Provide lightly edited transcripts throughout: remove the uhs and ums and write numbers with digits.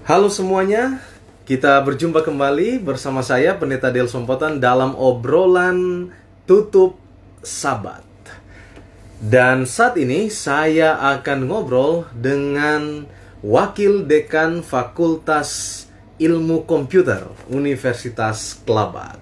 Halo semuanya, kita berjumpa kembali bersama saya Pendeta Del Sompotan dalam obrolan tutup Sabat. Dan saat ini saya akan ngobrol dengan Wakil Dekan Fakultas Ilmu Komputer Universitas Kelabat,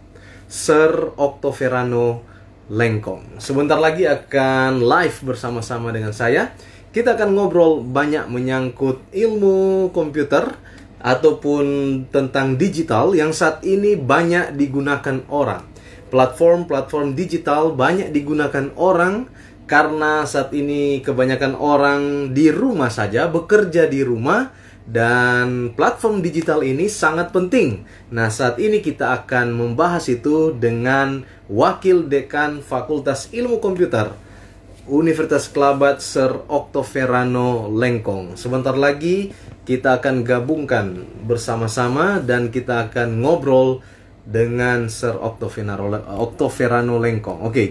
Sir Octoverano Lengkong. Sebentar lagi akan live bersama-sama dengan saya. Kita akan ngobrol banyak menyangkut ilmu komputer ataupun tentang digital yang saat ini banyak digunakan orang. Platform-platform digital banyak digunakan orang karena saat ini kebanyakan orang di rumah saja, bekerja di rumah, dan platform digital ini sangat penting. Nah, saat ini kita akan membahas itu dengan Wakil Dekan Fakultas Ilmu Komputer Universitas Kelabat, Sir Octoverano Lengkong. Sebentar lagi kita akan gabungkan bersama-sama dan kita akan ngobrol dengan Sir Octoverano Lengkong. Oke,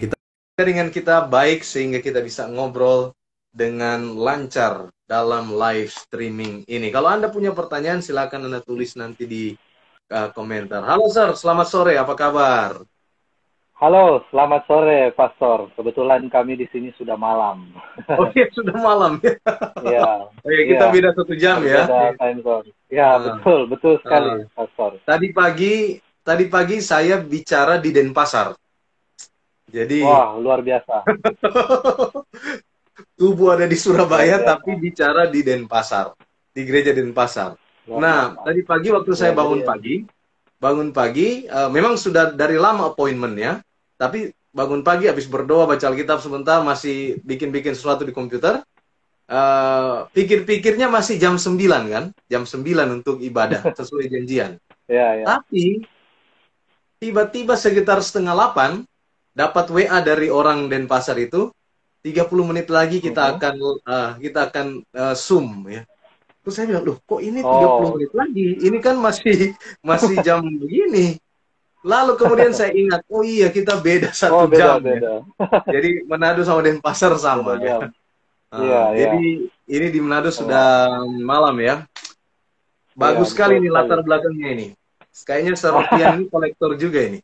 jaringan kita baik sehingga kita bisa ngobrol dengan lancar dalam live streaming ini. Kalau Anda punya pertanyaan, silakan Anda tulis nanti di komentar. Halo Sir, selamat sore, apa kabar? Halo, selamat sore, Pastor. Kebetulan kami di sini sudah malam. Oh iya, sudah malam ya. Ya, Oke, kita beda 1 jam ya. beda time zone. Ya, betul sekali, Pastor. Tadi pagi saya bicara di Denpasar. Jadi Wah, luar biasa. tubuh ada di Surabaya Luar biasa. tapi bicara di Denpasar, di gereja Denpasar. Luar Nah, biasa. tadi pagi waktu saya Ya, bangun pagi, memang sudah dari lama appointment-nya, tapi bangun pagi habis berdoa, baca Alkitab sebentar, masih bikin-bikin sesuatu di komputer. Pikir-pikirnya masih jam 9 kan? Jam 9 untuk ibadah sesuai janjian. ya. Tapi tiba-tiba sekitar setengah 8 dapat WA dari orang Denpasar itu, 30 menit lagi kita akan Zoom ya. Terus saya bilang, loh kok ini 30 menit lagi? Ini kan masih jam begini. Lalu kemudian saya ingat, oh iya kita beda 1 jam ya. beda. Jadi Manado sama Denpasar sama Beda ya. jam. Iya. Jadi ini di Manado sudah malam ya. Bagus sekali betul nih latar belakangnya ini. Kayaknya Seropian ini kolektor juga ini.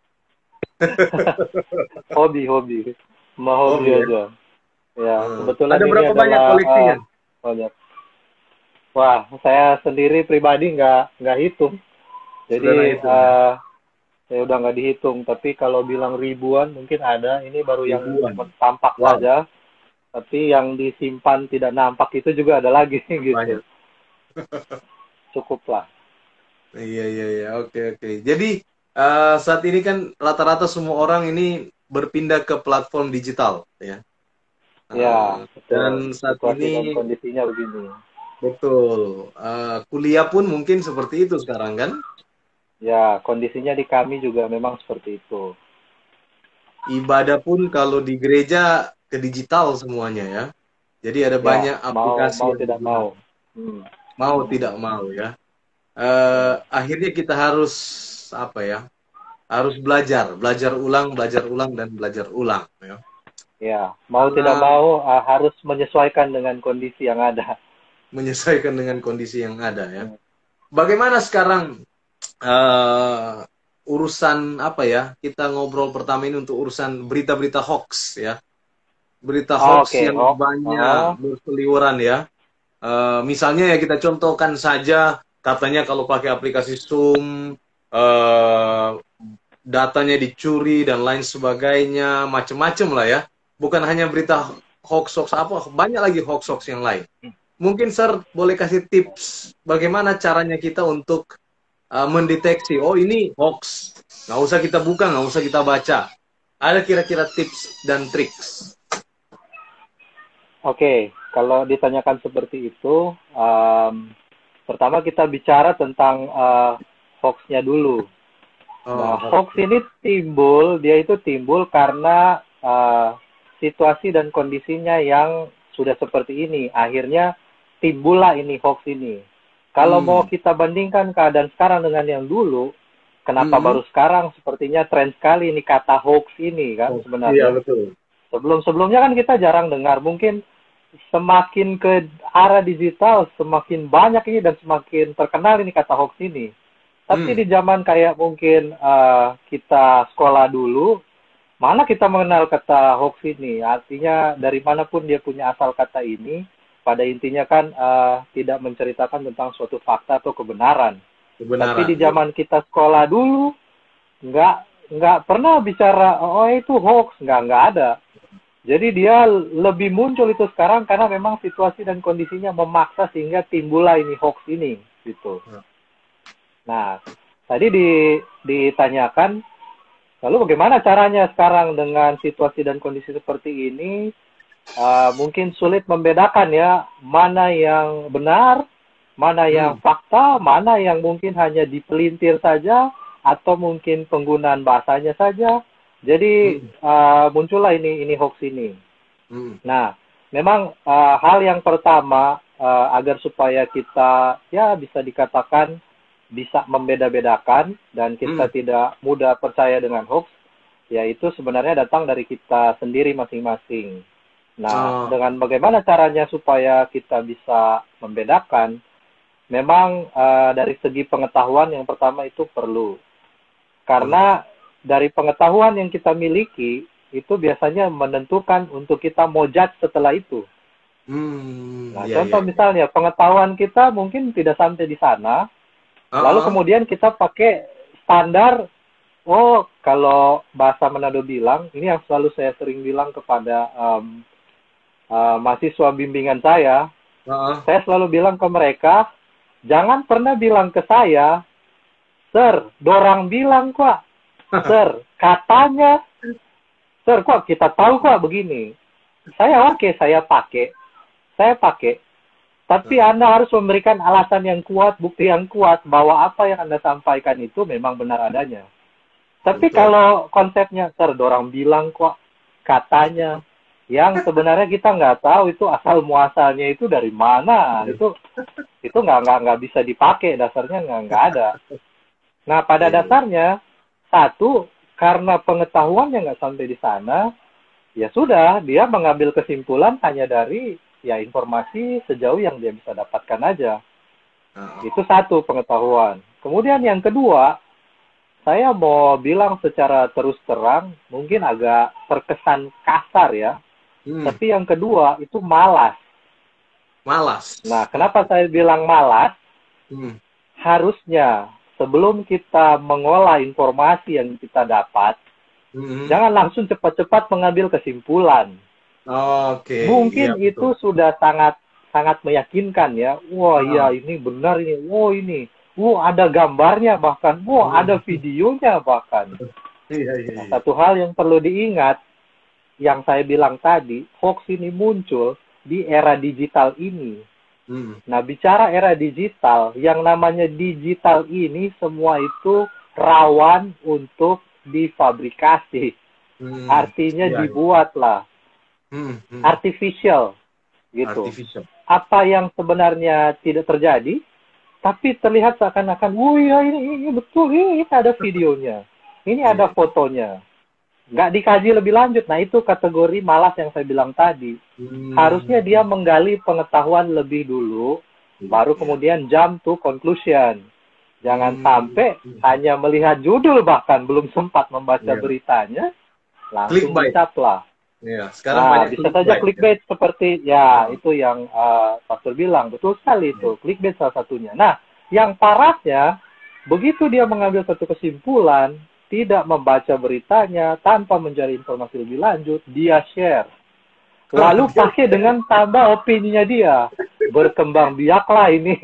Hobi. Mau hobi ya. aja. Ya, kebetulan Ada ini berapa banyak adalah koleksinya? banyak. Wah, saya sendiri pribadi nggak hitung. Jadi saya udah nggak dihitung. Tapi kalau bilang ribuan mungkin ada. Ini baru Ribuan. yang tampak saja. Tapi yang disimpan tidak nampak itu juga ada lagi gitu. Banyak. Cukup lah. Iya. Oke. Jadi saat ini kan rata-rata semua orang ini berpindah ke platform digital ya. Ya, betul. Dan saat Situasi ini dan kondisinya begini. betul. Kuliah pun mungkin seperti itu sekarang kan? Ya, kondisinya di kami juga memang seperti itu. Ibadah pun kalau di gereja ke digital semuanya ya. Jadi ada banyak aplikasi mau yang tidak digunakan. mau. Mau tidak mau ya. Akhirnya kita harus apa ya? Harus belajar ulang dan belajar ulang ya. Ya, mau tidak mau harus menyesuaikan dengan kondisi yang ada. Menyesuaikan dengan kondisi yang ada ya. Bagaimana sekarang urusan apa ya? Kita ngobrol pertama ini untuk urusan berita-berita hoax ya. Berita hoax yang banyak berseliweran ya. Misalnya ya kita contohkan saja, katanya kalau pakai aplikasi Zoom datanya dicuri dan lain sebagainya, macam-macam lah ya. Bukan hanya berita hoax apa, banyak lagi hoax yang lain. Mungkin Sir boleh kasih tips bagaimana caranya kita untuk mendeteksi, oh ini hoax, nggak usah kita buka, nggak usah kita baca. Ada kira-kira tips dan triks? Oke, kalau ditanyakan seperti itu, pertama kita bicara tentang hoax-nya dulu. Nah, hoax ini dia itu timbul karena situasi dan kondisinya yang sudah seperti ini. Akhirnya timbullah ini hoax ini. Kalau mau kita bandingkan keadaan sekarang dengan yang dulu, kenapa baru sekarang sepertinya tren sekali ini kata hoax ini kan sebenarnya. Iya, betul. Sebelum-sebelumnya kan kita jarang dengar. Mungkin semakin ke arah digital, semakin banyak ini dan semakin terkenal ini kata hoax ini. Tapi di zaman kayak mungkin kita sekolah dulu, mana kita mengenal kata hoax ini? Artinya dari manapun dia punya asal kata ini, pada intinya kan tidak menceritakan tentang suatu fakta atau kebenaran. Tapi di zaman kita sekolah dulu, nggak pernah bicara, oh itu hoax, nggak ada. Jadi dia lebih muncul itu sekarang karena memang situasi dan kondisinya memaksa sehingga timbullah ini hoax ini, gitu. Nah, tadi ditanyakan, lalu bagaimana caranya sekarang dengan situasi dan kondisi seperti ini? Mungkin sulit membedakan ya, mana yang benar, mana yang fakta, mana yang mungkin hanya dipelintir saja, atau mungkin penggunaan bahasanya saja. Jadi muncullah ini hoax ini. Nah, memang hal yang pertama agar supaya kita ya bisa dikatakan bisa membeda-bedakan dan kita tidak mudah percaya dengan hoax, yaitu sebenarnya datang dari kita sendiri masing-masing. Nah, dengan bagaimana caranya supaya kita bisa membedakan? Memang dari segi pengetahuan yang pertama itu perlu. Karena dari pengetahuan yang kita miliki, itu biasanya menentukan untuk kita mau judge setelah itu. Nah, contoh misalnya, pengetahuan kita mungkin tidak sampai di sana, lalu kemudian kita pakai standar, oh kalau bahasa Manado bilang, ini yang selalu saya sering bilang kepada mahasiswa bimbingan saya selalu bilang ke mereka, jangan pernah bilang ke saya, Sir, dorang bilang kok, Sir, katanya, Sir, kok kita tahu kok begini. Saya saya pakai. Tapi Anda harus memberikan alasan yang kuat, bukti yang kuat, bahwa apa yang Anda sampaikan itu memang benar adanya. Tapi kalau konsepnya, Sir, dorang bilang kok, katanya, yang sebenarnya kita nggak tahu itu asal muasalnya itu dari mana, itu nggak bisa dipakai, dasarnya nggak ada. Nah, pada dasarnya, satu, karena pengetahuannya nggak sampai di sana, ya sudah, dia mengambil kesimpulan hanya dari ya informasi sejauh yang dia bisa dapatkan aja. Itu satu, pengetahuan. Kemudian yang kedua, saya mau bilang secara terus terang, mungkin agak terkesan kasar ya, tapi yang kedua itu malas. Nah, kenapa saya bilang malas? Harusnya sebelum kita mengolah informasi yang kita dapat, jangan langsung cepat-cepat mengambil kesimpulan. Mungkin itu sudah sangat meyakinkan ya. Wah, iya ini benar ini. Oh ini. Ada gambarnya bahkan. Ada videonya bahkan. Nah, satu hal yang perlu diingat, yang saya bilang tadi, hoax ini muncul di era digital ini. Nah, bicara era digital, yang namanya digital ini semua itu rawan untuk difabrikasi. Artinya dibuatlah artificial gitu. Apa yang sebenarnya tidak terjadi, tapi terlihat seakan-akan, ya ini betul, ini ada videonya, ini ada fotonya. Nggak dikaji lebih lanjut. Nah, itu kategori malas yang saya bilang tadi. Harusnya dia menggali pengetahuan lebih dulu, baru kemudian jump to conclusion. Jangan sampai hanya melihat judul, bahkan belum sempat membaca beritanya, langsung dicaplah. Sekarang bisa saja clickbait seperti, itu yang Pastor bilang. Betul sekali itu, clickbait salah satunya. Nah, yang parahnya, begitu dia mengambil satu kesimpulan, tidak membaca beritanya, tanpa mencari informasi lebih lanjut, dia share. Lalu pakai dengan tambah opininya dia. Berkembang biaklah ini.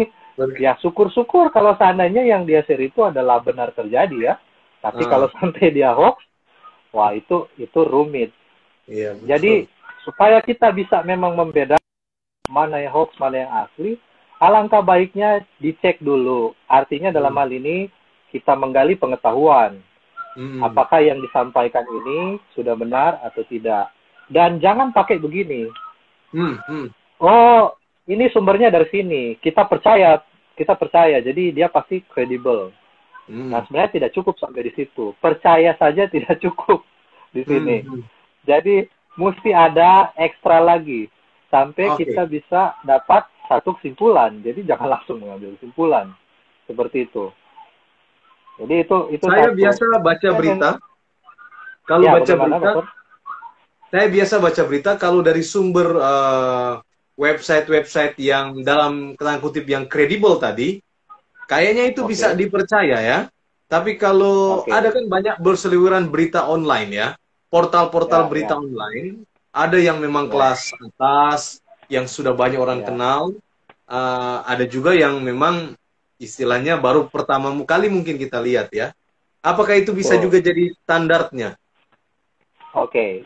Ya syukur-syukur kalau seandainya yang dia share itu adalah benar terjadi ya. Tapi kalau sampai dia hoax, wah itu rumit. Jadi supaya kita bisa memang membedakan mana yang hoax, mana yang asli, alangkah baiknya dicek dulu. Artinya dalam hal ini kita menggali pengetahuan. Apakah yang disampaikan ini sudah benar atau tidak? Dan jangan pakai begini. Oh, ini sumbernya dari sini. Kita percaya. Jadi dia pasti kredibel. Nah, sebenarnya tidak cukup sampai di situ. Percaya saja tidak cukup di sini. Jadi mesti ada ekstra lagi. sampai Oke. kita bisa dapat satu kesimpulan. Jadi jangan langsung mengambil kesimpulan seperti itu. Jadi itu Saya satu. biasa baca Dan berita. Kalau ya, baca bagaimana, berita, Dokter? saya biasa baca berita kalau dari sumber website-website yang dalam tanda kutip yang kredibel tadi, kayaknya itu bisa Oke, dipercaya ya. Tapi kalau oke, ada kan banyak berseliweran berita online ya, portal-portal ya, berita ya, online, ada yang memang ya, kelas atas, yang sudah banyak orang ya. kenal, ada juga yang memang istilahnya baru pertama kali mungkin kita lihat ya. Apakah itu bisa Betul. juga jadi standarnya? Oke,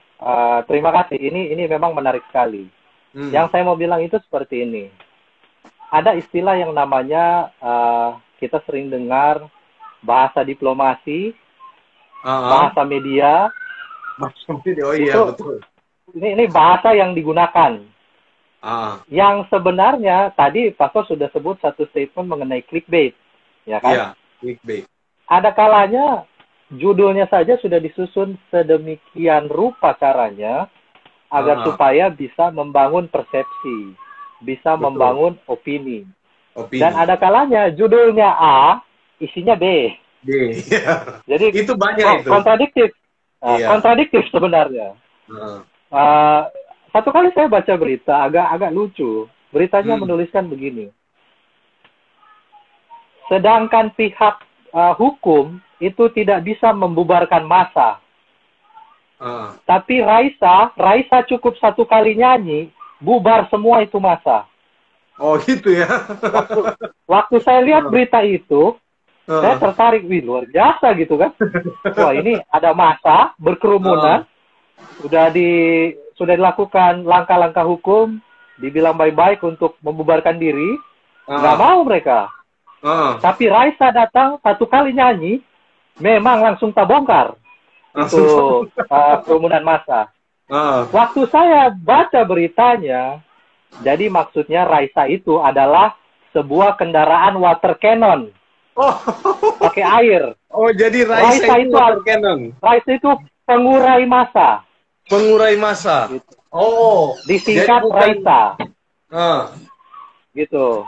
terima kasih. Ini memang menarik sekali. Hmm. Yang saya mau bilang itu seperti ini. Ada istilah yang namanya kita sering dengar bahasa diplomasi, Ah, bahasa media. oh iya Itu betul. ini bahasa yang digunakan. Ah, Yang sebenarnya tadi Pastor sudah sebut satu statement mengenai clickbait, ya kan? iya, clickbait. Ada kalanya judulnya saja sudah disusun sedemikian rupa caranya agar Ah, supaya bisa membangun persepsi, bisa betul. membangun opini. Dan Opini. ada kalanya judulnya A, isinya B. D. Jadi Itu banyak itu. kontradiktif. Iya. Kontradiktif sebenarnya. Ah, Uh, Satu kali saya baca berita agak lucu. Beritanya hmm. menuliskan begini. Sedangkan pihak hukum itu tidak bisa membubarkan massa. Ah. Tapi Raisa cukup satu kali nyanyi, bubar semua itu massa. Oh gitu ya. Waktu saya lihat berita itu, saya Ah, tertarik, wih luar biasa gitu kan. Wah ini ada massa berkerumunan, sudah dilakukan langkah-langkah hukum, dibilang baik-baik untuk membubarkan diri, nggak ah, mau mereka. ah. Tapi Raisa datang satu kali nyanyi, memang langsung terbongkar itu Langsung. kerumunan massa. Ah. Waktu saya baca beritanya, jadi maksudnya Raisa itu adalah sebuah kendaraan water cannon Oh, pakai air. oh jadi Raisa Raisa itu itu water cannon, Raisa itu pengurai massa, pengurai massa. gitu. Oh, jadi Disingkat bukan, Raisa, ah, gitu.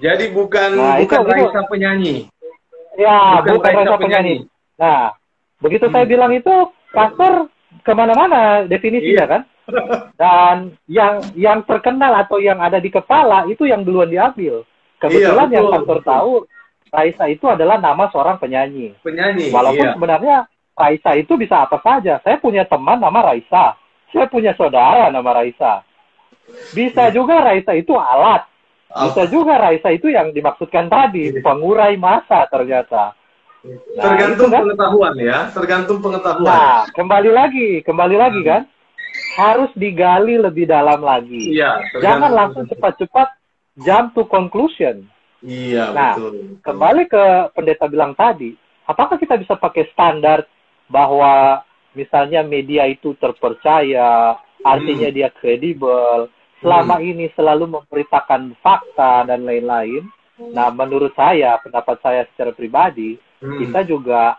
jadi bukan Nah bukan itu Raisa penyanyi, ya bukan bukan Raisa Raisa penyanyi. penyanyi. Nah begitu saya Hmm. bilang itu, pastor kemana-mana definisinya Iya. kan. Dan yang terkenal atau yang ada di kepala itu yang duluan diambil. Iya Kebetulan yang betul, pastor betul. tahu Raisa itu adalah nama seorang penyanyi. Penyanyi, Walaupun iya. sebenarnya Raisa itu bisa apa saja. Saya punya teman nama Raisa. Saya punya saudara nama Raisa. Bisa juga Raisa itu alat. Bisa Apa? juga Raisa itu yang dimaksudkan tadi, pengurai massa ternyata. Nah, Tergantung itu kan. pengetahuan ya, tergantung pengetahuan. Nah, kembali lagi kan. Harus digali lebih dalam lagi. Iya, Jangan tergantung langsung pengetahuan. cepat-cepat jump to conclusion. Iya, Nah, betul. kembali ke pendeta bilang tadi, apakah kita bisa pakai standar bahwa misalnya media itu terpercaya, artinya dia kredibel, selama ini selalu memberitakan fakta dan lain-lain. Nah, menurut saya, pendapat saya secara pribadi, kita juga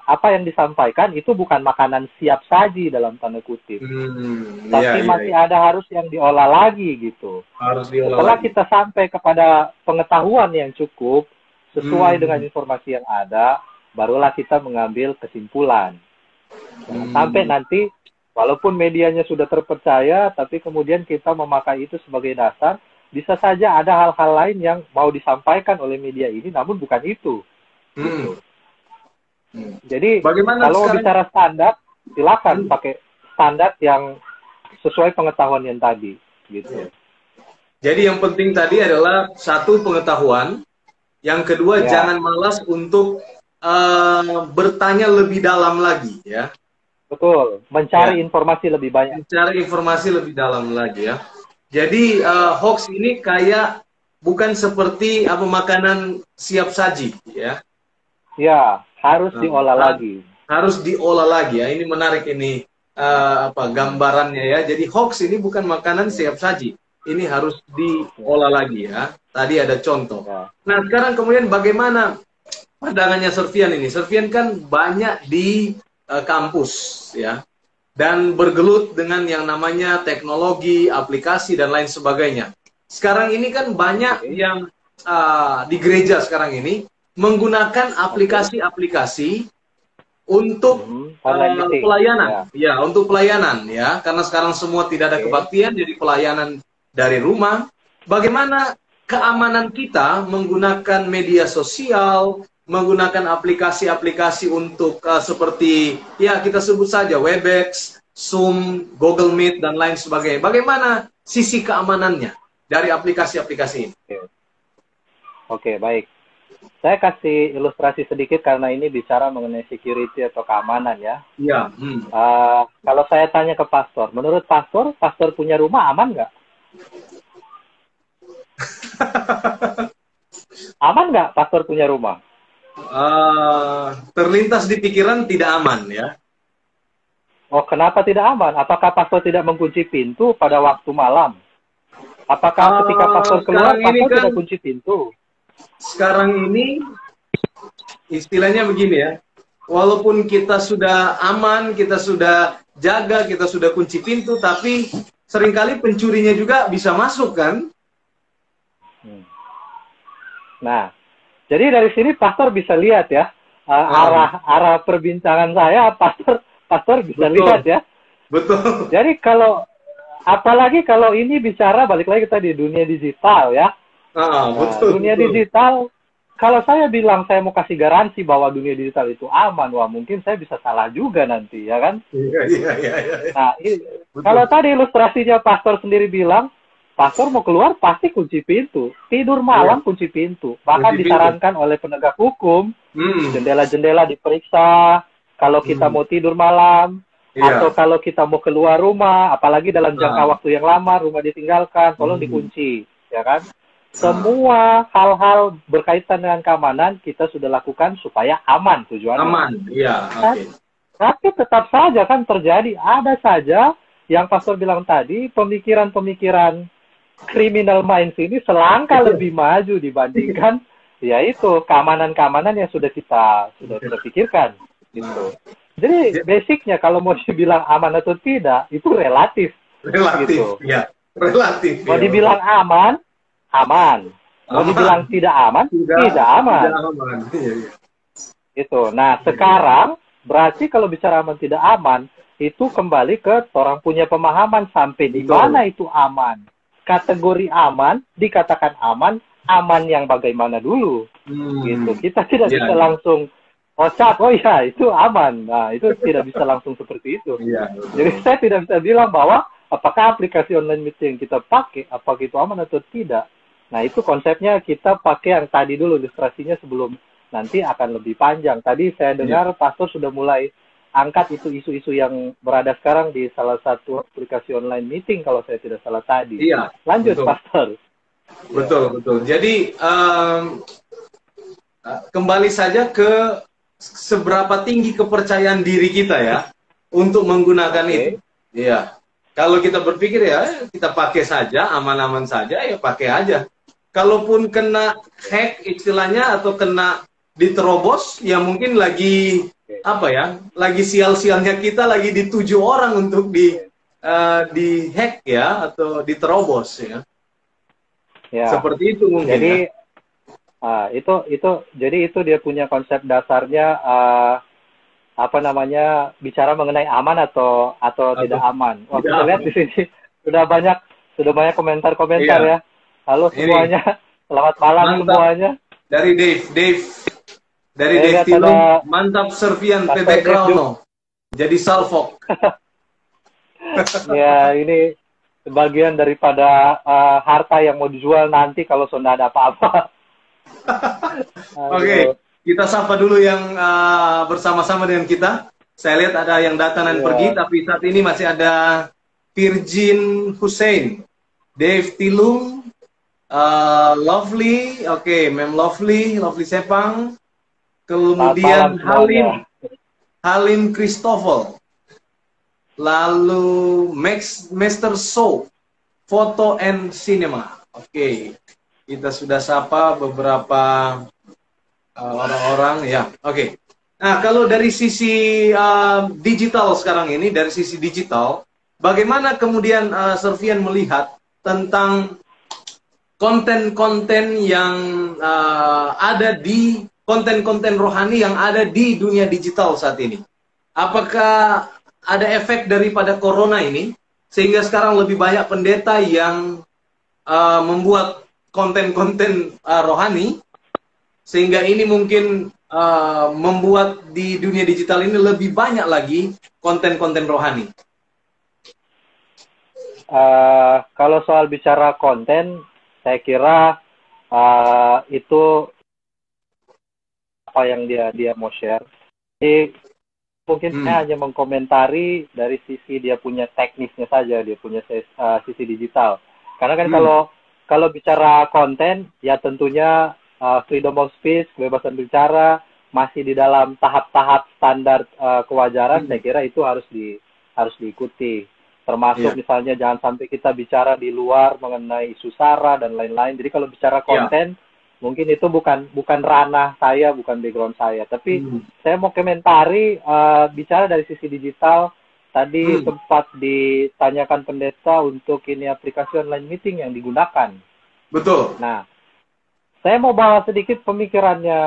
apa yang disampaikan itu bukan makanan siap saji dalam tanda kutip. Tapi Iya, masih iya. ada harus yang diolah lagi gitu. Harus diolah Setelah lagi. kita sampai kepada pengetahuan yang cukup, sesuai dengan informasi yang ada, barulah kita mengambil kesimpulan. Jangan sampai nanti, walaupun medianya sudah terpercaya, tapi kemudian kita memakai itu sebagai dasar, bisa saja ada hal-hal lain yang mau disampaikan oleh media ini, namun bukan itu. Gitu. Jadi, Bagaimana kalau sekarang? bicara standar, silakan pakai standar yang sesuai pengetahuan yang tadi. Gitu. Jadi yang penting tadi adalah satu pengetahuan, yang kedua Ya. jangan malas untuk bertanya lebih dalam lagi ya. Betul, mencari Ya. informasi lebih banyak. Mencari informasi lebih dalam lagi ya. Jadi hoax ini kayak bukan seperti apa makanan siap saji ya. Ya, harus diolah lagi. Harus diolah lagi ya. Ini menarik ini gambarannya ya. Jadi hoax ini bukan makanan siap saji. Ini harus diolah lagi ya. Tadi ada contoh. Ya. Nah, sekarang kemudian bagaimana pandangannya Servian ini? Servian kan banyak di kampus ya. dan bergelut dengan yang namanya teknologi, aplikasi, dan lain sebagainya. Sekarang ini kan banyak yang di gereja sekarang ini menggunakan aplikasi-aplikasi untuk pelayanan, untuk pelayanan, ya, karena sekarang semua tidak ada kebaktian, jadi pelayanan dari rumah. Bagaimana keamanan kita menggunakan media sosial, menggunakan aplikasi-aplikasi untuk seperti, ya, kita sebut saja Webex, Zoom, Google Meet, dan lain sebagainya. Bagaimana sisi keamanannya dari aplikasi-aplikasi ini? Oke, baik. Saya kasih ilustrasi sedikit karena ini bicara mengenai security atau keamanan, ya. Iya. Kalau saya tanya ke pastor, menurut pastor punya rumah aman nggak? Aman nggak pastor punya rumah? Terlintas di pikiran tidak aman, ya. Oh, kenapa tidak aman? Apakah pastor tidak mengunci pintu pada waktu malam? Apakah ketika pastor keluar, pastor kan, tidak kunci pintu? Sekarang ini istilahnya begini, ya. Walaupun kita sudah aman, kita sudah jaga, kita sudah kunci pintu, tapi seringkali pencurinya juga bisa masuk, kan? Nah, jadi dari sini pastor bisa lihat, ya, arah perbincangan saya, pastor bisa lihat, ya. Betul. Jadi apalagi kalau ini bicara, balik lagi kita di dunia digital, ya. Betul. Dunia digital, kalau saya bilang saya mau kasih garansi bahwa dunia digital itu aman, wah mungkin saya bisa salah juga nanti, ya kan? Iya. Nah, kalau tadi ilustrasinya pastor sendiri bilang, pastor mau keluar pasti kunci pintu, tidur malam kunci pintu, bahkan disarankan oleh penegak hukum, jendela-jendela diperiksa, kalau kita mau tidur malam, atau kalau kita mau keluar rumah, apalagi dalam jangka waktu yang lama, rumah ditinggalkan, tolong dikunci, ya kan? Semua hal-hal berkaitan dengan keamanan kita sudah lakukan supaya aman tujuannya. Aman, iya. Oke. Tapi tetap saja kan terjadi, ada saja yang pastor bilang tadi, pemikiran-pemikiran criminal minds ini selangkah lebih maju dibandingkan yaitu keamanan-keamanan yang sudah kita pikirkan. Gitu. Jadi basicnya kalau mau dibilang aman atau tidak itu relatif. Gitu. Ya, relatif. Mau dibilang aman. Mau dibilang tidak aman, tidak aman. Itu. Nah, sekarang berarti kalau bicara aman tidak aman, itu kembali ke orang punya pemahaman sampai di mana itu aman. Kategori aman dikatakan aman yang bagaimana dulu. Gitu. Kita tidak bisa langsung itu aman. Nah, itu tidak bisa langsung seperti itu. Jadi saya tidak bisa bilang bahwa apakah aplikasi online meeting yang kita pakai, apakah itu aman atau tidak. Nah, itu konsepnya kita pakai yang tadi dulu ilustrasinya sebelum nanti akan lebih panjang. Tadi saya dengar pastor sudah mulai angkat itu isu-isu yang berada sekarang di salah satu aplikasi online meeting kalau saya tidak salah tadi. Iya. Lanjut, betul. Pastor. Betul. Jadi kembali saja ke seberapa tinggi kepercayaan diri kita, ya, untuk menggunakan itu. Iya. Kalau kita berpikir ya kita pakai saja, aman-aman saja, ya pakai aja. Kalaupun kena hack istilahnya atau kena diterobos, ya mungkin lagi lagi sial-sialnya kita lagi dituju orang untuk di hack, ya, atau diterobos, ya. Seperti itu mungkin. Jadi jadi itu dia punya konsep dasarnya bicara mengenai aman atau tidak aman. Wah, kita lihat di sini sudah banyak komentar-komentar, ya. Halo semuanya, selamat malam. Mantap. Semuanya. Dari Dave Tilung, mantap Servian PB Krono. Jadi salfok. Ya, ini sebagian daripada harta yang mau dijual nanti kalau sudah ada apa-apa. Oke. Kita sapa dulu yang bersama-sama dengan kita. Saya lihat ada yang datang dan pergi, tapi saat ini masih ada Virgin Hussein, Dave Tilung, Lovely, Mem Lovely Sepang, kemudian Halim Christopher, lalu Master Show, Photo and Cinema. Kita sudah sapa beberapa orang-orang, ya. Nah, kalau dari sisi digital sekarang ini, dari sisi digital, bagaimana kemudian Servian melihat tentang konten-konten yang ada di konten-konten rohani yang ada di dunia digital saat ini? Apakah ada efek daripada corona ini sehingga sekarang lebih banyak pendeta yang membuat konten-konten rohani sehingga ini mungkin membuat di dunia digital ini lebih banyak lagi konten-konten rohani? Kalau soal bicara konten, saya kira itu apa yang dia mau share. Jadi mungkin saya hanya mengkomentari dari sisi dia punya teknisnya saja, dia punya sisi digital. Karena kan kalau bicara konten, ya tentunya freedom of speech, kebebasan bicara masih di dalam tahap-tahap standar kewajaran. Saya kira itu harus diikuti. Termasuk misalnya jangan sampai kita bicara di luar mengenai isu SARA dan lain-lain. Jadi kalau bicara konten, mungkin itu bukan ranah saya, bukan background saya. Tapi saya mau komentari bicara dari sisi digital. Tadi sempat ditanyakan pendeta untuk ini aplikasi online meeting yang digunakan. Betul. Nah, saya mau bahas sedikit pemikirannya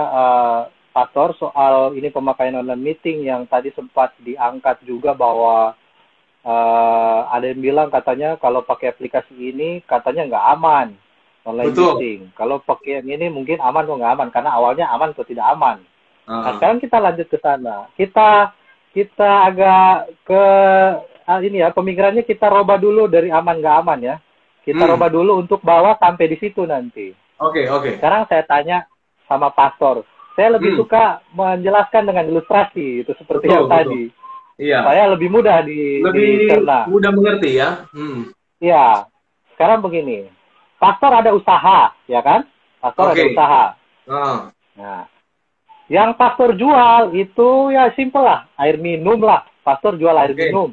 Pastor soal ini pemakaian online meeting yang tadi sempat diangkat juga bahwa ada yang bilang katanya kalau pakai aplikasi ini katanya nggak aman online meeting. Kalau pakai yang ini mungkin aman atau nggak aman karena awalnya aman atau tidak aman. Nah, sekarang kita lanjut ke sana. Kita agak ke ini ya pemikirannya kita robah dulu dari aman nggak aman ya. Kita robah dulu untuk bawa sampai di situ nanti. Oke. Sekarang saya tanya sama pastor. Saya lebih suka menjelaskan dengan ilustrasi itu seperti yang tadi. Iya. Saya lebih mudah dicerna. Mudah mengerti ya. Iya. Sekarang begini. Pastor ada usaha, ya kan? Pastor ada usaha. Nah, yang pastor jual itu ya simple lah, air minum lah. Pastor jual air minum.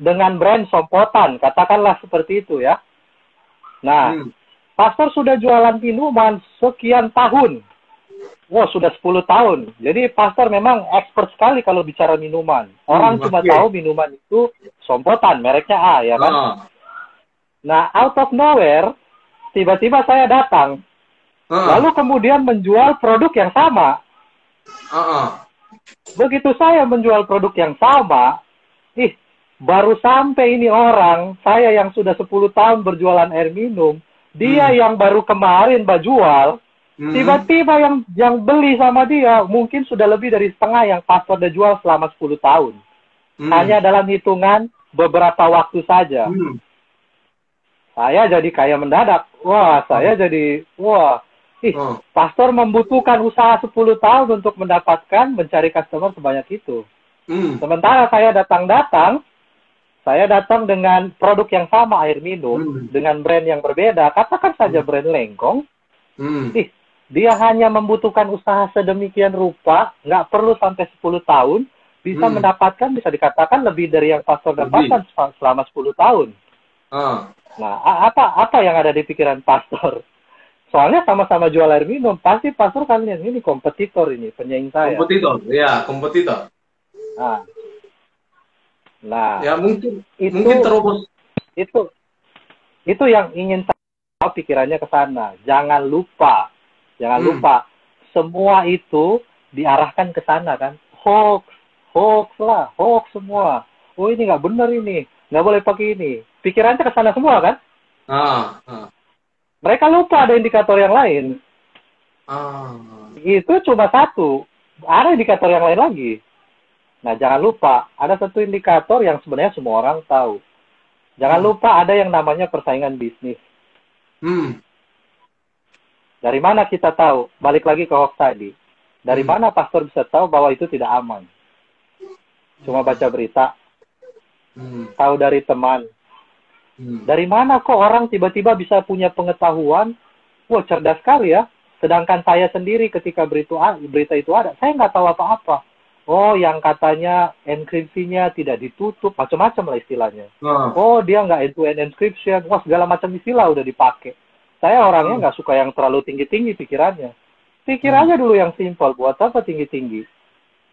Dengan brand sompotan, katakanlah seperti itu ya. Nah, pastor sudah jualan minuman sekian tahun. Wah, sudah 10 tahun. Jadi pastor memang expert sekali kalau bicara minuman. Orang cuma tahu minuman itu sompotan, mereknya A, ya kan? Nah, out of nowhere, tiba-tiba saya datang. Lalu kemudian menjual produk yang sama. Begitu saya menjual produk yang sama, baru sampai ini orang, saya yang sudah 10 tahun berjualan air minum, dia yang baru kemarin jual, tiba-tiba yang beli sama dia mungkin sudah lebih dari setengah yang pastor udah jual selama 10 tahun. Hanya dalam hitungan beberapa waktu saja. Saya jadi kaya mendadak. Pastor membutuhkan usaha 10 tahun untuk mencari customer sebanyak itu. Sementara saya datang dengan produk yang sama, air minum, dengan brand yang berbeda. Katakan saja brand Lengkong. Dia hanya membutuhkan usaha sedemikian rupa, nggak perlu sampai 10 tahun, bisa mendapatkan, bisa dikatakan lebih dari yang pastor dapatkan selama 10 tahun. Nah, apa yang ada di pikiran pastor? Soalnya sama-sama jual air minum, pasti pastor kan ini kompetitor ini, penyaing saya. Kompetitor. Nah, ya mungkin terobos. Itu yang ingin saya pikirannya ke sana. Jangan lupa, semua itu diarahkan ke sana kan. Hoax semua. Oh ini nggak benar ini, nggak boleh pakai ini. Pikirannya ke sana semua kan. Mereka lupa ada indikator yang lain. Itu cuma satu. Ada indikator yang lain lagi. Nah, jangan lupa, ada satu indikator yang sebenarnya semua orang tahu. Jangan lupa ada yang namanya persaingan bisnis. Dari mana kita tahu? Balik lagi ke hoax tadi. Dari mana pastor bisa tahu bahwa itu tidak aman? Cuma baca berita. Tahu dari teman. Dari mana kok orang tiba-tiba bisa punya pengetahuan? Wah, cerdas sekali ya. Sedangkan saya sendiri ketika berita itu ada, saya nggak tahu apa-apa. Oh, yang katanya enkripsinya tidak ditutup, macam-macam lah istilahnya. Oh, dia nggak end-to-end encryption. Wah, segala macam istilah udah dipakai. Saya orangnya nggak suka yang terlalu tinggi-tinggi pikirannya. Pikir aja dulu yang simpel, buat apa tinggi-tinggi.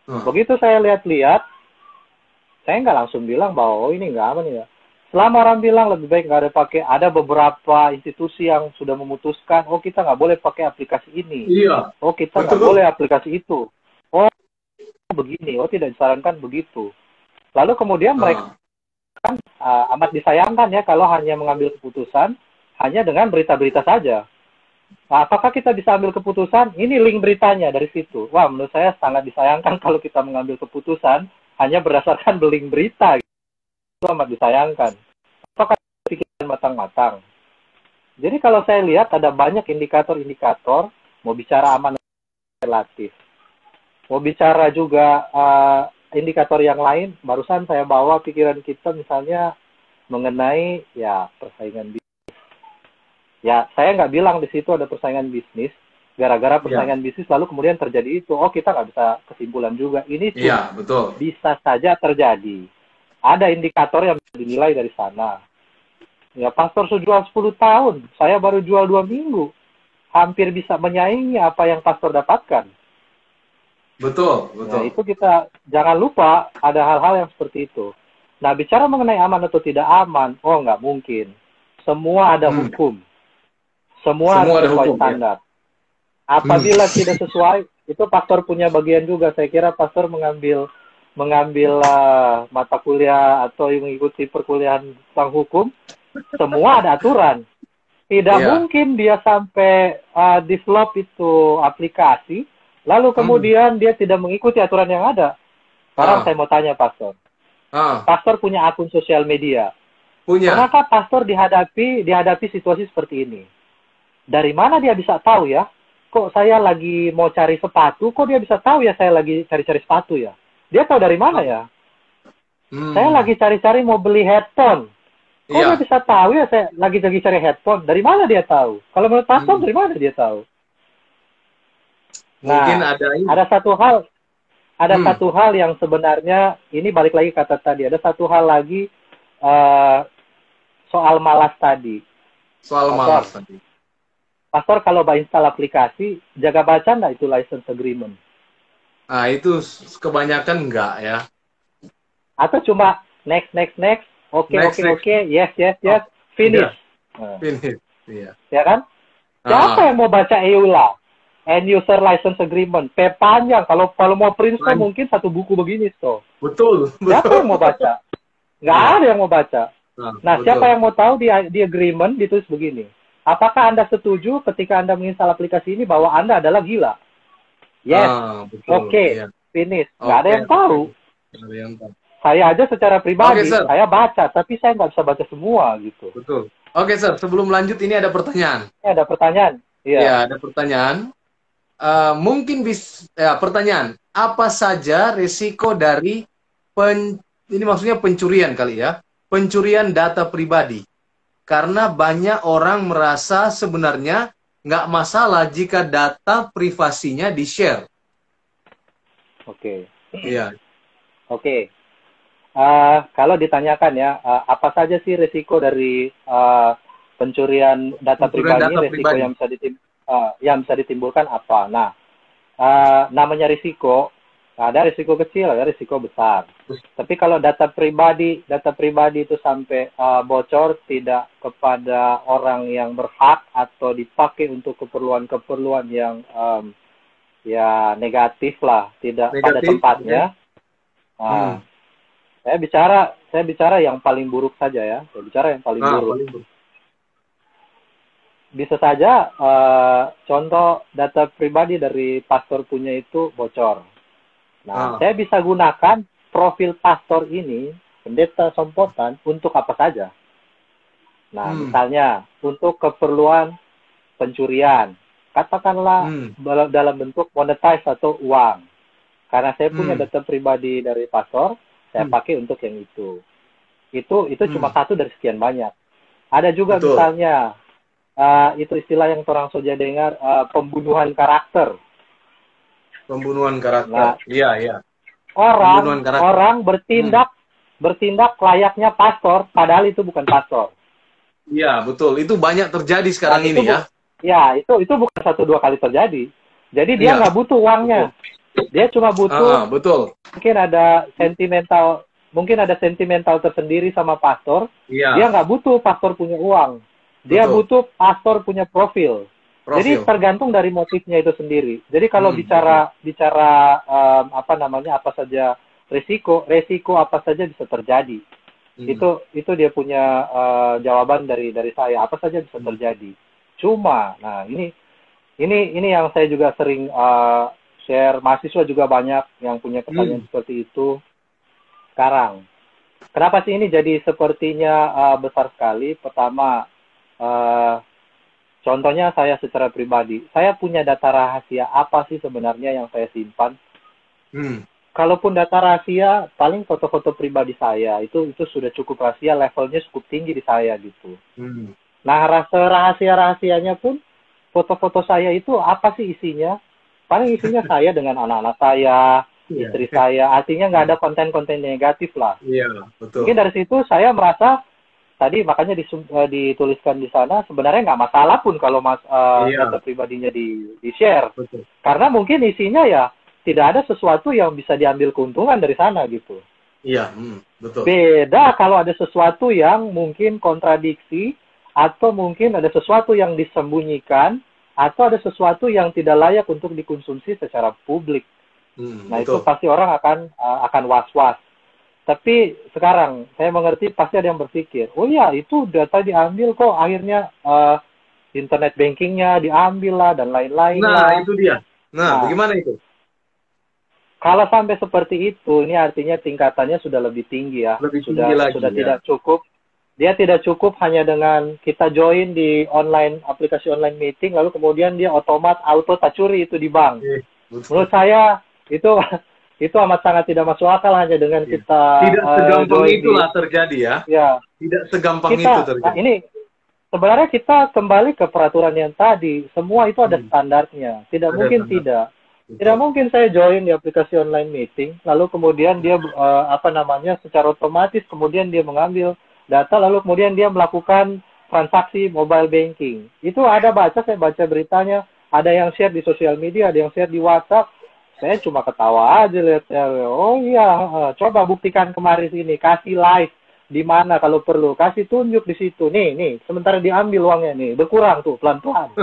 Begitu saya lihat-lihat, saya nggak langsung bilang bahwa oh ini nggak aman ya. Selama orang bilang lebih baik nggak ada pakai, ada beberapa institusi yang sudah memutuskan, oh kita nggak boleh pakai aplikasi ini. Iya. Oh kita nggak boleh aplikasi itu. Oh begini, oh tidak disarankan begitu. Lalu kemudian mereka amat disayangkan ya kalau hanya mengambil keputusan hanya dengan berita-berita saja. Nah, apakah kita bisa ambil keputusan? Ini link beritanya dari situ. Wah, menurut saya sangat disayangkan kalau kita mengambil keputusan hanya berdasarkan link berita. Itu amat disayangkan. Apakah pikiran matang-matang? Jadi kalau saya lihat ada banyak indikator-indikator, mau bicara aman relatif. Mau bicara juga indikator yang lain, barusan saya bawa pikiran kita misalnya mengenai ya persaingan bisnis. Ya, saya nggak bilang di situ ada persaingan bisnis, gara-gara persaingan bisnis lalu kemudian terjadi itu. Oh, kita nggak bisa kesimpulan juga. Ini betul. Bisa saja terjadi. Ada indikator yang bisa dinilai dari sana. Ya, pastor jual 10 tahun, saya baru jual 2 minggu. Hampir bisa menyaingi apa yang pastor dapatkan. Betul. Nah, itu kita jangan lupa ada hal-hal yang seperti itu. Nah, bicara mengenai aman atau tidak aman, oh nggak mungkin. Semua ada hukum. Semua ada sesuai standar. Ya. Apabila tidak sesuai, itu pastor punya bagian juga. Saya kira pastor mengambil mata kuliah atau mengikuti perkuliahan tentang hukum, semua ada aturan. Tidak mungkin dia sampai develop itu aplikasi, lalu kemudian dia tidak mengikuti aturan yang ada. Sekarang saya mau tanya pastor. Pastor punya akun sosial media. Punya. Kenapa pastor dihadapi situasi seperti ini? Dari mana dia bisa tahu ya? Kok saya lagi mau cari sepatu, kok dia bisa tahu ya saya lagi cari-cari sepatu ya? Dia tahu dari mana ya? Saya lagi cari-cari mau beli headphone. Kok dia bisa tahu ya saya lagi cari headphone? Dari mana dia tahu? Kalau menurut pastor, dari mana dia tahu? Nah, mungkin ada satu hal yang sebenarnya, ini balik lagi kata tadi, ada satu hal lagi soal malas tadi. Malas tadi. Pastor kalau install aplikasi, jaga baca nggak itu license agreement? Ah, itu kebanyakan enggak ya. Atau cuma next, oke, yes, finish. Finish, iya. Ya kan? Siapa yang mau baca EULA? End User License Agreement. Panjang. Kalau mau print mungkin satu buku begini, Betul. Siapa yang mau baca? Nggak ada yang mau baca. Nah, siapa yang mau tahu di agreement ditulis begini? Apakah Anda setuju ketika Anda menginstal aplikasi ini bahwa Anda adalah gila? Yes. Finish. Nggak ada yang tahu. Saya aja secara pribadi, saya baca, tapi saya nggak bisa baca semua gitu. Betul. Oke, Sir. Sebelum lanjut, ini ada pertanyaan. Ada pertanyaan? Iya, ada pertanyaan. Pertanyaan. Apa saja risiko dari ini maksudnya pencurian kali ya? Pencurian data pribadi. Karena banyak orang merasa sebenarnya nggak masalah jika data privasinya di-share. Oke. Iya. Oke. Kalau ditanyakan ya, apa saja sih risiko dari pencurian data pribadi? Risiko yang bisa ditimbulkan apa? Nah, namanya risiko, ada risiko kecil, ada risiko besar. Tapi kalau data pribadi itu sampai bocor tidak kepada orang yang berhak atau dipakai untuk keperluan yang ya negatif lah, tidak pada tempatnya. Ya. Saya bicara yang paling buruk saja ya. Saya bicara yang paling buruk. Bisa saja contoh data pribadi dari pastor punya itu bocor. Nah, saya bisa gunakan profil pastor ini, pendeta Sompotan, untuk apa saja. Nah, misalnya untuk keperluan pencurian, katakanlah dalam bentuk monetize atau uang. Karena saya punya data pribadi dari pastor, saya pakai untuk yang itu. Itu cuma satu dari sekian banyak. Ada juga misalnya itu istilah yang orang saja dengar, pembunuhan karakter. Pembunuhan karakter. Iya. Orang bertindak layaknya pastor, padahal itu bukan pastor. Iya, betul. Itu banyak terjadi sekarang ini ya. Ya, itu bukan 1-2 kali terjadi. Jadi dia nggak butuh uangnya. Dia cuma butuh betul. mungkin ada sentimental tersendiri sama pastor. Iya. Dia nggak butuh pastor punya uang. Dia butuh pastor punya profil. Jadi tergantung dari motifnya itu sendiri. Jadi kalau bicara apa saja resiko apa saja bisa terjadi. Itu dia punya jawaban dari saya, apa saja bisa terjadi. Cuma, nah ini yang saya juga sering share, mahasiswa juga banyak yang punya pertanyaan seperti itu. Sekarang, kenapa sih ini jadi sepertinya besar sekali? Pertama, contohnya saya secara pribadi, saya punya data rahasia apa sih sebenarnya yang saya simpan? Kalaupun data rahasia, paling foto-foto pribadi saya itu sudah cukup rahasia, levelnya cukup tinggi di saya gitu. Nah, rahasianya pun foto-foto saya itu apa sih isinya? Paling isinya saya dengan anak-anak saya, istri saya. Artinya nggak ada konten-konten negatif lah. Iya, betul. Mungkin dari situ saya merasa tadi makanya dituliskan di sana sebenarnya nggak masalah pun kalau data pribadinya di-share. Karena mungkin isinya ya tidak ada sesuatu yang bisa diambil keuntungan dari sana gitu. Iya, betul. Beda kalau ada sesuatu yang mungkin kontradiksi atau mungkin ada sesuatu yang disembunyikan atau ada sesuatu yang tidak layak untuk dikonsumsi secara publik. Nah, betul. Itu pasti orang akan was-was. Tapi sekarang saya mengerti pasti ada yang berpikir, oh ya itu data diambil kok akhirnya internet bankingnya diambil lah dan lain-lain. Nah itu dia. Nah bagaimana itu? Kalau sampai seperti itu, ini artinya tingkatannya sudah lebih tinggi ya. Sudah tidak cukup. Dia tidak cukup hanya dengan kita join di aplikasi online meeting lalu kemudian dia auto curi itu di bank. Menurut saya itu amat sangat tidak masuk akal hanya dengan kita tidak segampang itulah terjadi ya. Ya. Tidak segampang itu terjadi. Nah, ini sebenarnya kita kembali ke peraturan yang tadi. Semua itu ada standarnya. Tidak mungkin saya join di aplikasi online meeting lalu kemudian dia secara otomatis kemudian dia mengambil data lalu kemudian dia melakukan transaksi mobile banking. Itu saya baca beritanya, ada yang share di sosial media, ada yang share di WhatsApp. Saya cuma ketawa aja lihatnya. Oh iya, coba buktikan kemarin sini, kasih live di mana kalau perlu, kasih tunjuk di situ. Nih, sementara diambil uangnya nih, berkurang tuh pelan-pelan.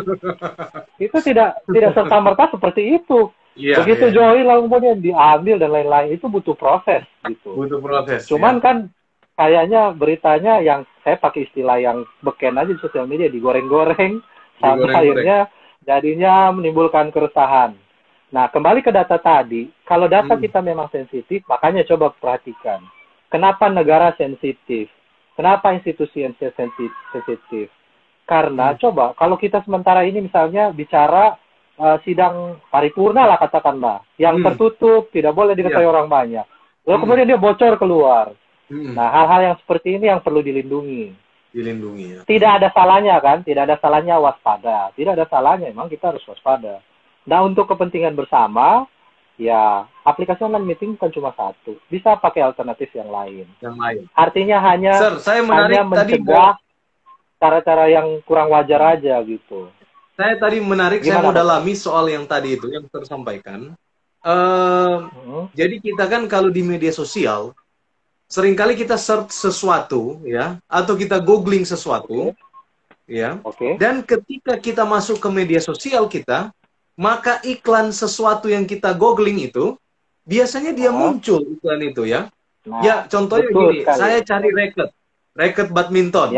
Itu tidak serta-merta seperti itu. Begitu join lalu kemudian diambil dan lain-lain, itu butuh proses gitu. Butuh proses. Cuman kan kayaknya beritanya yang saya pakai istilah yang beken aja di sosial media, digoreng-goreng sampai akhirnya jadinya menimbulkan keresahan. Nah, kembali ke data tadi, kalau data kita memang sensitif, makanya coba perhatikan. Kenapa negara sensitif? Kenapa institusi yang sensitif? Karena coba, kalau kita sementara ini misalnya bicara sidang paripurna lah katakanlah, yang tertutup, tidak boleh diketahui orang banyak. Lalu kemudian dia bocor keluar. Nah, hal-hal yang seperti ini yang perlu dilindungi. Ya. Tidak ada salahnya kan? Tidak ada salahnya waspada. Tidak ada salahnya, memang kita harus waspada. Nah, untuk kepentingan bersama, ya aplikasi online meeting bukan cuma satu. Bisa pakai alternatif yang lain. Artinya hanya mencegah cara-cara yang kurang wajar aja gitu. Saya tadi menarik, saya mau dalami soal yang tadi itu, yang tersampaikan. Jadi kita kan kalau di media sosial, seringkali kita search sesuatu, ya, atau kita googling sesuatu, ya. Dan ketika kita masuk ke media sosial kita, maka iklan sesuatu yang kita googling itu biasanya dia muncul iklan itu ya. Ya contohnya gini, saya cari racket badminton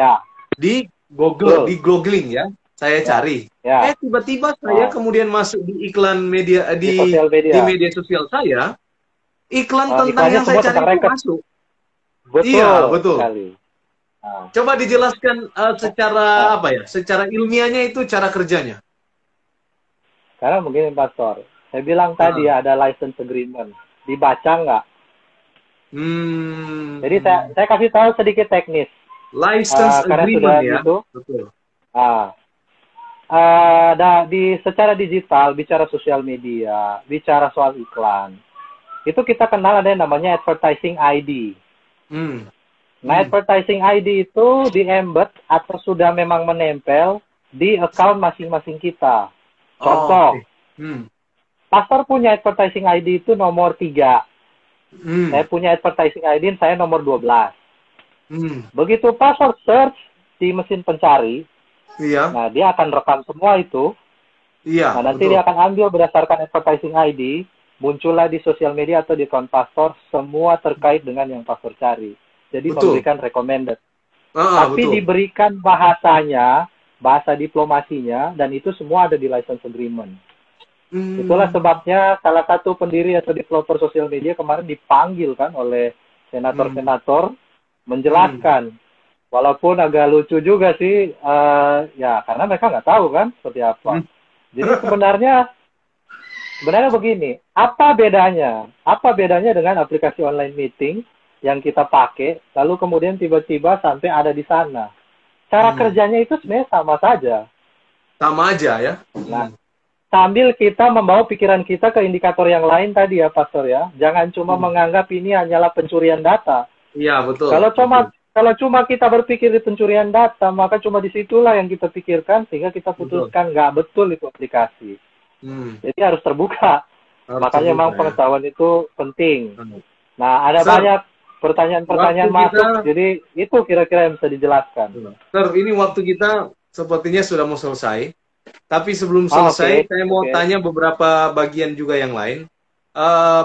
di Google, di googling ya, saya cari. Tiba-tiba saya kemudian masuk di iklan media di media sosial saya, iklan tentang yang saya cari itu masuk. Iya betul. Coba dijelaskan secara secara ilmiahnya itu cara kerjanya. Karena mungkin Pastor, saya bilang tadi ada license agreement, dibaca nggak? Jadi saya kasih tahu sedikit teknis. License agreement ya. Gitu, betul. Secara digital, bicara sosial media, bicara soal iklan, itu kita kenal ada yang namanya advertising ID. Nah, advertising ID itu di-embed atau sudah memang menempel di account masing-masing kita. Contoh, pastor punya advertising ID itu nomor 3. Saya punya advertising ID, saya nomor 12. Begitu pastor search di mesin pencari, Iya. nah dia akan rekam semua itu. Iya. Nah, nanti Betul. dia akan ambil berdasarkan advertising ID, muncullah di sosial media atau di akun pastor semua terkait dengan yang pastor cari. Jadi Betul. memberikan recommended. Ah, Tapi betul. diberikan bahasanya, bahasa diplomasinya, dan itu semua ada di license agreement. Itulah sebabnya salah satu pendiri atau developer sosial media kemarin dipanggil kan oleh senator-senator menjelaskan. Walaupun agak lucu juga sih, ya karena mereka nggak tahu kan seperti apa. Jadi sebenarnya begini, apa bedanya? Apa bedanya dengan aplikasi online meeting yang kita pakai, lalu kemudian tiba-tiba sampai ada di sana? Cara kerjanya itu sebenarnya sama saja. Sama aja ya. Nah, sambil kita membawa pikiran kita ke indikator yang lain tadi ya, Pastor ya. Jangan cuma menganggap ini hanyalah pencurian data. Iya, betul. Kalau cuma kita berpikir di pencurian data, maka cuma disitulah yang kita pikirkan sehingga kita putuskan nggak betul itu aplikasi. Jadi harus terbuka. Makanya memang pengetahuan itu penting. Nah, ada banyak pertanyaan-pertanyaan masuk. Jadi itu kira-kira yang bisa dijelaskan. Sir, ini waktu kita sepertinya sudah mau selesai. Tapi sebelum selesai, saya mau tanya beberapa bagian juga yang lain.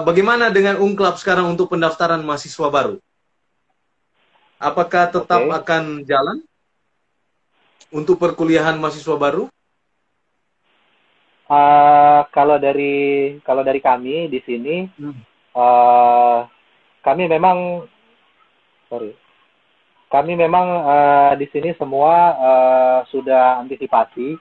Bagaimana dengan Ungklab sekarang untuk pendaftaran mahasiswa baru? Apakah tetap akan jalan untuk perkuliahan mahasiswa baru? Kalau dari kami di sini, kami memang di sini semua sudah antisipasi.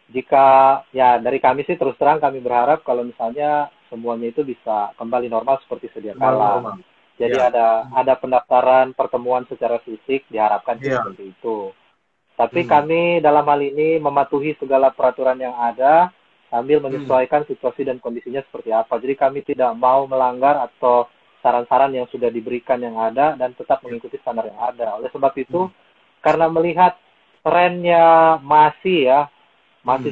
Jika ya dari kami sih terus terang kami berharap kalau misalnya semuanya itu bisa kembali normal seperti sedia kala. Jadi ada pendaftaran pertemuan secara fisik diharapkan seperti itu. Tapi kami dalam hal ini mematuhi segala peraturan yang ada sambil menyesuaikan situasi dan kondisinya seperti apa. Jadi kami tidak mau melanggar atau saran-saran yang sudah diberikan yang ada dan tetap mengikuti standar yang ada. Oleh sebab itu, karena melihat trennya masih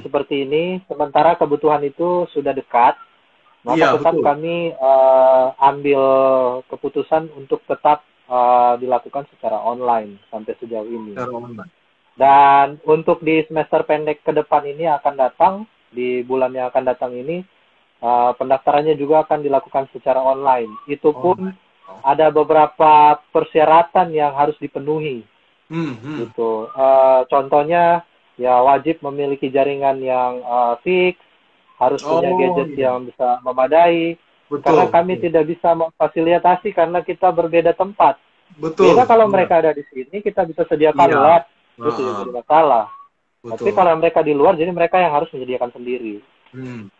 seperti ini, sementara kebutuhan itu sudah dekat, maka tetap kami ambil keputusan untuk tetap dilakukan secara online sampai sejauh ini. Dan untuk di semester pendek ke depan ini akan datang, di bulan yang akan datang ini, pendaftarannya juga akan dilakukan secara online. Itu pun ada beberapa persyaratan yang harus dipenuhi. Gitu. Contohnya, ya wajib memiliki jaringan yang fix, harus punya gadget yang bisa memadai. Karena kami tidak bisa memfasilitasi karena kita berbeda tempat. Beda kalau mereka ada di sini, kita bisa sediakan lab, itu tidak jadi masalah. Tapi kalau mereka di luar, jadi mereka yang harus menyediakan sendiri.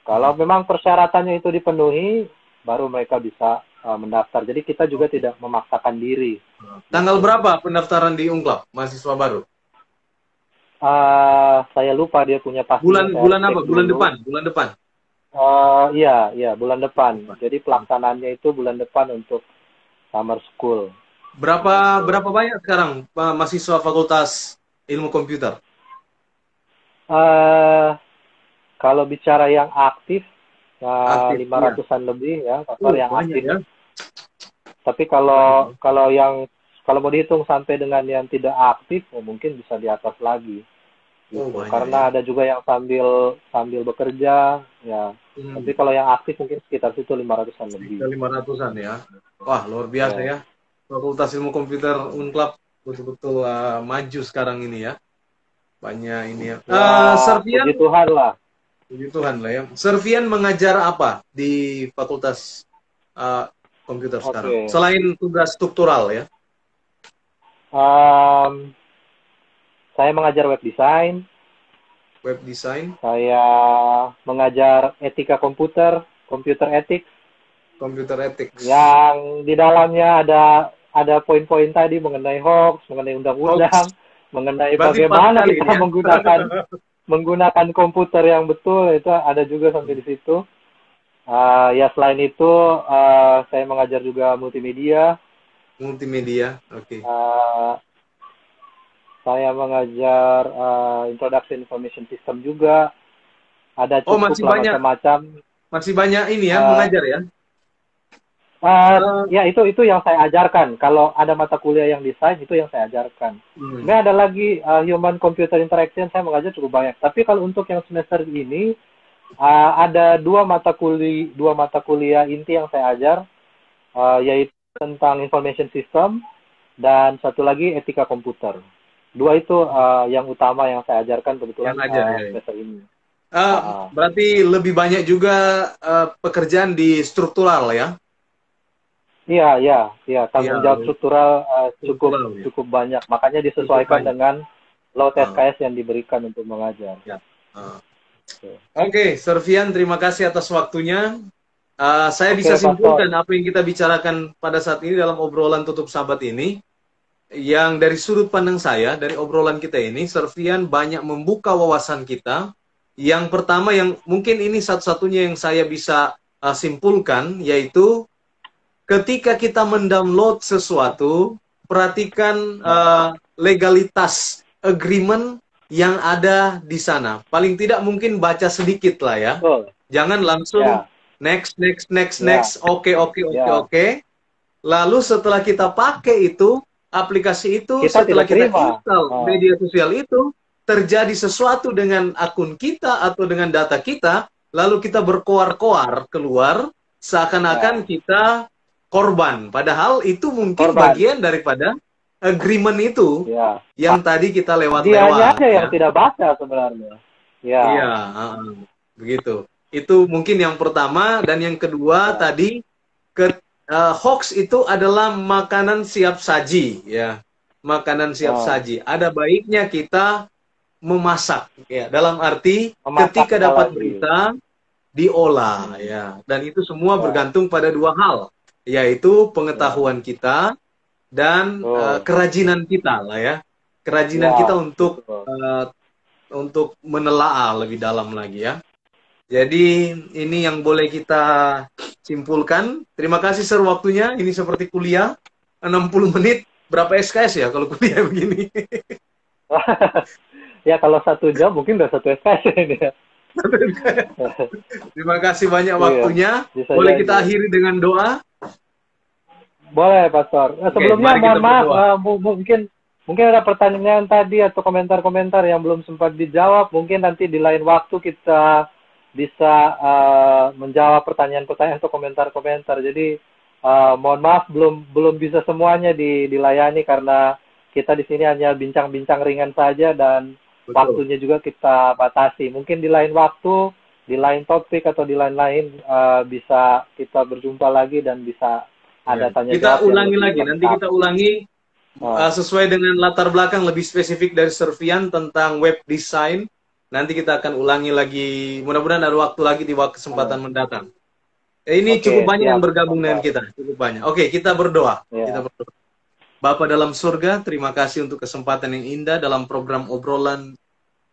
Kalau memang persyaratannya itu dipenuhi, baru mereka bisa mendaftar. Jadi kita juga tidak memaksakan diri. Tanggal berapa pendaftaran di Ungklab mahasiswa baru? Saya lupa dia punya pasti. Bulan apa? Bulan depan. Iya, bulan depan. Jadi pelaksanaannya itu bulan depan untuk summer school. Berapa banyak sekarang mahasiswa Fakultas Ilmu Komputer? Kalau bicara yang aktif 500-an lebih ya, yang aktif. Ya. Tapi kalau mau dihitung sampai dengan yang tidak aktif, mungkin bisa di atas lagi. Gitu. Karena ada juga yang sambil bekerja, ya. Tapi kalau yang aktif mungkin sekitar situ 500-an lebih. 500-an ya. Wah, luar biasa ya. Fakultas Ilmu Komputer Ungklab betul-betul maju sekarang ini ya. Banyak ini ya. Servian, puji Tuhan lah. Puji Tuhan lah ya. Servian mengajar apa di Fakultas Komputer sekarang? Selain tugas struktural ya. Saya mengajar web design. Saya mengajar etika komputer, computer ethics. Yang di dalamnya ada poin-poin tadi mengenai hoax, mengenai undang-undang, mengenai bagaimana kita menggunakan komputer yang betul, itu ada juga sampai di situ. Ya selain itu saya mengajar juga multimedia. Oke. Saya mengajar Introduction Information System juga. Ada cukup macam-macam. Masih banyak ini ya, mengajar ya? Ya itu yang saya ajarkan. Kalau ada mata kuliah yang desain itu yang saya ajarkan. Sebenarnya ada lagi human computer interaction saya mengajar cukup banyak. Tapi kalau untuk yang semester ini ada dua mata kuliah inti yang saya ajar, yaitu tentang information system dan satu lagi etika komputer. Dua itu yang utama yang saya ajarkan kebetulan semester ini. Berarti lebih banyak juga pekerjaan di struktural ya? Iya. Tanggung jawab struktural cukup banyak. Makanya disesuaikan dengan load SKS yang diberikan untuk mengajar. Ya. Oke, Servian, terima kasih atas waktunya. Saya bisa simpulkan apa yang kita bicarakan pada saat ini dalam obrolan tutup sahabat ini. Yang dari sudut pandang saya, dari obrolan kita ini, Servian banyak membuka wawasan kita. Yang pertama, yang mungkin ini satu-satunya yang saya bisa simpulkan, yaitu ketika kita mendownload sesuatu, perhatikan legalitas agreement yang ada di sana. Paling tidak mungkin baca sedikit lah ya. Jangan langsung next. Oke. Lalu setelah kita pakai itu, aplikasi itu, setelah kita install media sosial itu, terjadi sesuatu dengan akun kita atau dengan data kita, lalu kita berkoar-koar keluar, seakan-akan kita korban. Padahal itu mungkin bagian daripada agreement itu yang tadi kita lewat-lewat. Dianya aja yang tidak baca sebenarnya. Iya, begitu. Itu mungkin yang pertama. Dan yang kedua tadi, hoax itu adalah makanan siap saji. Ya, makanan siap saji. Ada baiknya kita memasak. Ya, dalam arti ketika dapat berita, diolah. Ya, dan itu semua bergantung pada dua hal, yaitu pengetahuan kita dan kerajinan kita lah ya, kerajinan kita untuk menelaah lebih dalam lagi ya. Jadi ini yang boleh kita simpulkan. Terima kasih Sir waktunya. Ini seperti kuliah 60 menit. Berapa SKS ya kalau kuliah begini? Ya kalau 1 jam mungkin udah 1 SKS ini ya. Terima kasih banyak waktunya. Boleh kita akhiri dengan doa? Boleh, Pastor. Sebelumnya mohon maaf, mungkin ada pertanyaan tadi atau komentar-komentar yang belum sempat dijawab. Mungkin nanti di lain waktu kita bisa menjawab pertanyaan-pertanyaan atau komentar-komentar. Jadi mohon maaf belum bisa semuanya dilayani karena kita di sini hanya bincang-bincang ringan saja dan waktunya juga kita batasi. Mungkin di lain waktu, di lain topik atau di lain-lain bisa kita berjumpa lagi dan bisa ada tanya jawab. Kita ulangi lagi, nanti kita ulangi sesuai dengan latar belakang lebih spesifik dari Servian tentang web design. Nanti kita akan ulangi lagi, mudah-mudahan ada waktu lagi di kesempatan mendatang. Ini cukup banyak yang bergabung dengan kita, cukup banyak. Oke, kita berdoa. Kita berdoa. Bapa dalam surga, terima kasih untuk kesempatan yang indah dalam program obrolan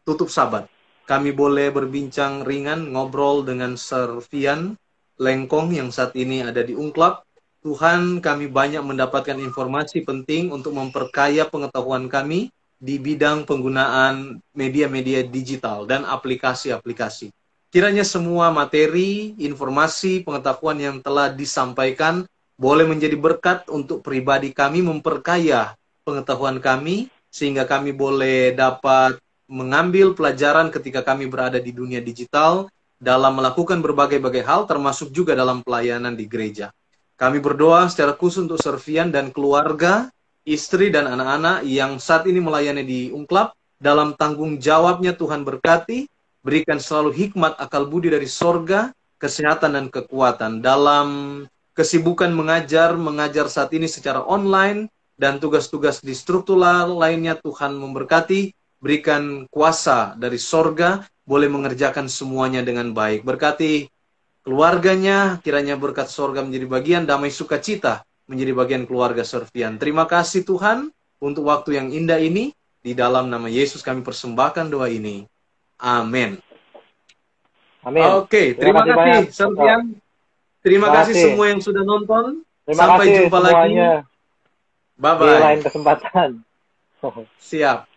tutup sabat. Kami boleh berbincang ringan, ngobrol dengan Servian Lengkong yang saat ini ada di Ungklab. Tuhan, kami banyak mendapatkan informasi penting untuk memperkaya pengetahuan kami di bidang penggunaan media-media digital dan aplikasi-aplikasi. Kiranya semua materi, informasi, pengetahuan yang telah disampaikan boleh menjadi berkat untuk pribadi kami, memperkaya pengetahuan kami, sehingga kami boleh dapat mengambil pelajaran ketika kami berada di dunia digital dalam melakukan berbagai-bagai hal, termasuk juga dalam pelayanan di gereja. Kami berdoa secara khusus untuk Servian dan keluarga, istri dan anak-anak yang saat ini melayani di Ungklab. Dalam tanggung jawabnya Tuhan berkati, berikan selalu hikmat akal budi dari sorga, kesehatan dan kekuatan. Dalam kesibukan mengajar saat ini secara online, dan tugas-tugas di struktural lainnya Tuhan memberkati, berikan kuasa dari sorga, boleh mengerjakan semuanya dengan baik. Berkati keluarganya, kiranya berkat sorga menjadi bagian, damai sukacita menjadi bagian keluarga Servian. Terima kasih Tuhan untuk waktu yang indah ini. Di dalam nama Yesus kami persembahkan doa ini. Amin. Amin. Oke, terima kasih Servian. Terima kasih semua yang sudah nonton. Sampai jumpa lagi. Bye-bye. Di lain kesempatan. Siap.